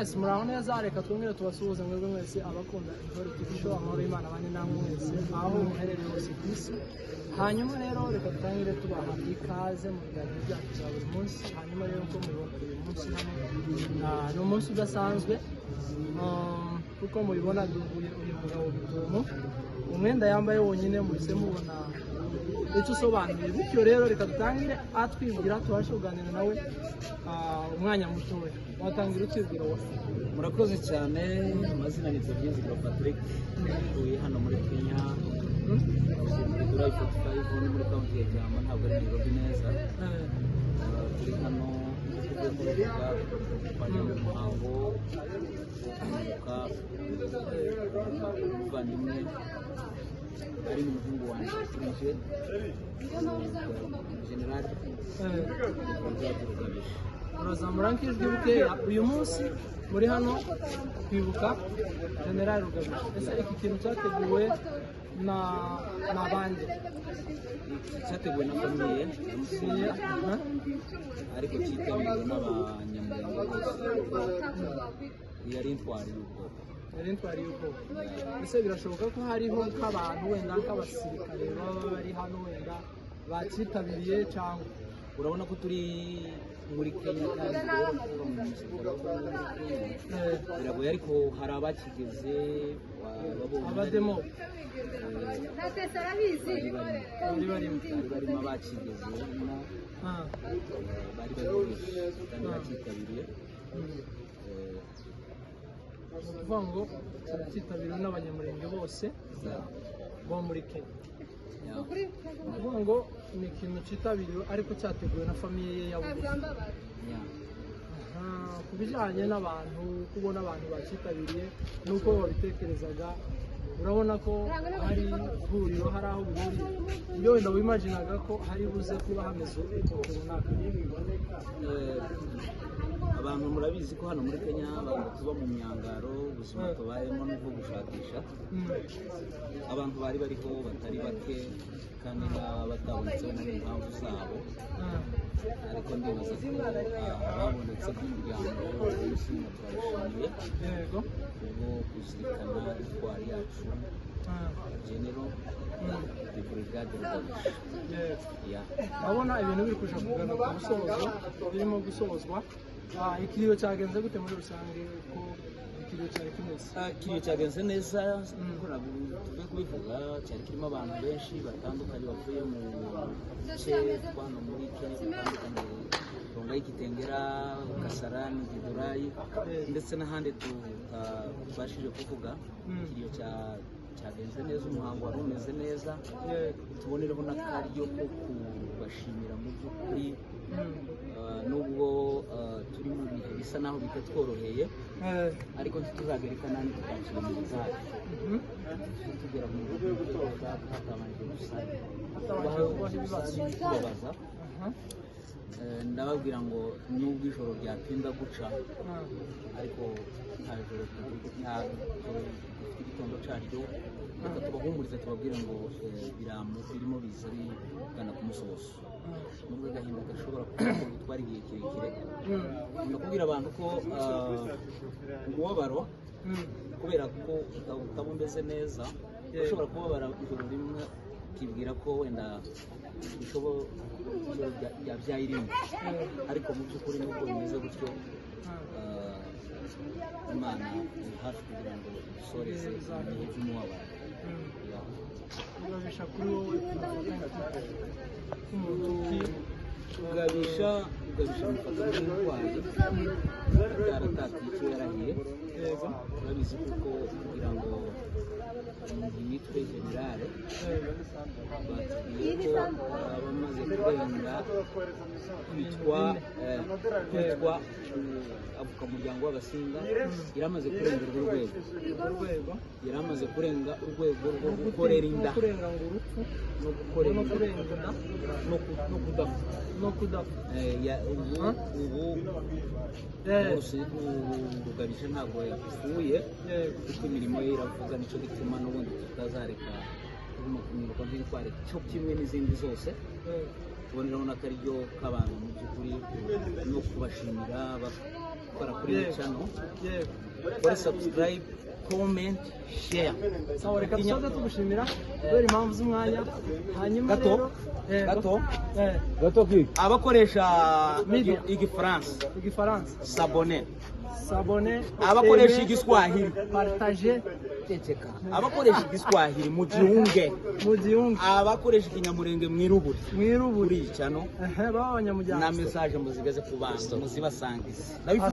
Yes, muraho neza, reka twongere tubasuhuze mwebwe mwese abakunda Intore TV show, amahoro y'Imana abane namwe mwese aho muherereye hose ku isi. Hanyuma rero reka dutangire tubaha ikaze mu biganiro byacu bya buri munsi. Hanyuma rero uko mubibona uyu munsi ni umunsi udasanzwe, kuko mubibona uyu mugabo Bitumo, umwenda yambaye wonyine muhise mubona icyo usobanuye. Bityo rero reka dutangire atwibwira, tubashe kuganira nawe umwanya mutoya. Watangira ukibwira wowe. Murakoze cyane, amazina ni Byizigiro Patrick, uyu hano muri Kenya, Durai 45 muri county ya Kiambu, ntabwo ari Nairobi neza. Turi hano kuvuga umuhango wo kwibuka umuvandimwe ari umuhungu wanjye Frigide General urazamura nk'ijwi bukeya. Uyu munsi muri hano kwibuka General Rugabisha. Ese iki kintu cyateguwe na bande? cyateguwe na famiye ariko cyitabiriwe n'abanyamurenge bose. Yari intwari y'ubwoko. Ese birashoboka ko hariho nk'abantu wenda nk'abasirikare baba bari hano wenda bacyitabiriye cyangwa? Urabona ko turi muri Kenya kandi biragoye, ariko hari abakigeze abademo barimo abakigezemo bari kandi bacyitabiriye. Ni ukuvuga ngo cyitabiriwe n'abanyamurenge bose bo muri Kenya. Ni ukuvuga ngo ni ikintu cyitabiriwe ariko cyateguwe na famiye ye ya bugufi. Ku bijyanye n'abantu, kubona abantu bacyitabiriye n'uko babitekerezaga, urabona ko hari ihuriro, hari aho bihuriye. Iyo wenda wimaginaga ko hari buze kuba hameze ukuntu runaka. Abantu murabizi ko hano muri Kenya abantu tuba mu myangaro, ubuzima tubayemo n'ubwo gushakisha. Abantu bari bariho batari bake kandi batabonetse n'impamvu zabo, ariko ndibaza ko ababonetse nk'umuryango w'ubuzima turabishimiye kubwo kuzirikana intwari yacu General de Brigade Rugabisha. Urabona ibintu biri kuja kugana ku musozo, birimo gusozwa. Ikiriyo cyagenze gute muri rusange? Uko ikiriyo cyari kimeze? Ikiriyo cyagenze neza, tuvuye kubivuga, cyari kirimo abantu benshi batandukanye bavuye mu bice hano muri Kenya bitandukanye, Rongai, Kitengera, Kasarani, Durai ndetse n'ahandi tubashije kuvuga. Ikiriyo cyagenze neza, umuhango wari umeze neza. Tubonereho n'akaryo ko kubashimira mu by'ukuri, nubwo turi mu bihe bisa naho bitatworoheye, ariko ntituzagereka nani tukakira mu zacu tugera mu bihugu hatabanje gusa kubabaza. Ndababwira ngo nubwo ijoro ryatinda guca, ariko nta joro igitondo cyaryo. Reka tubahumurize, tubabwire ngo birimo biza bigana ku musozo, nubwo agahinda gashobora gutwara igihe kirekire. Ndakubwira abantu ko umubabaro, kubera ko utaba umeze neza, ushobora kubabara ijoro rimwe ukibwira ko wenda byabyaye irindi, ariko mu by'ukuri nubwo bimeze gutyo, Imana iri hafi kugira ngo dusoreze ibihe by'umubabaro. Rugabisha kuri wowe Rugabisha mufata nk'intwari byaratatse icyo yarahiye. Urabizi kuko kugira ngo yitwe Generale, batubwiye ko abamaze kurenga kwitwa avuka umuryango w'Abasinga, yaramaze kurenga urwo rwego, yaramaze kurenga urwego rwo gukorera inda no gukorera inda no kudapfa. Ubu Rugabisha ntabwo yapfuye, kuko imirimo ye iravuga, nicyo gituma n'ubundi tutazareka kumwibuka nk'intwari cyo kimwe n'izindi zose. Tuboneraho n'akaryo k'abantu mu by'ukuri no kubashimira gukora kuri iyi channel yego kuri subscribe comment share sawa reka tusoze tugushimira kubera impamvu z'umwanya hanyuma gato rero gato abakoresha igifaransa sabone abakoresha igiswahili partage tekeka abakoresha igiswahili mugiunge abakoresha ikinyamurenge mwiruburi kuri iyi channel baba abanyamuryango na message muzigeze ku bantu muzibasangize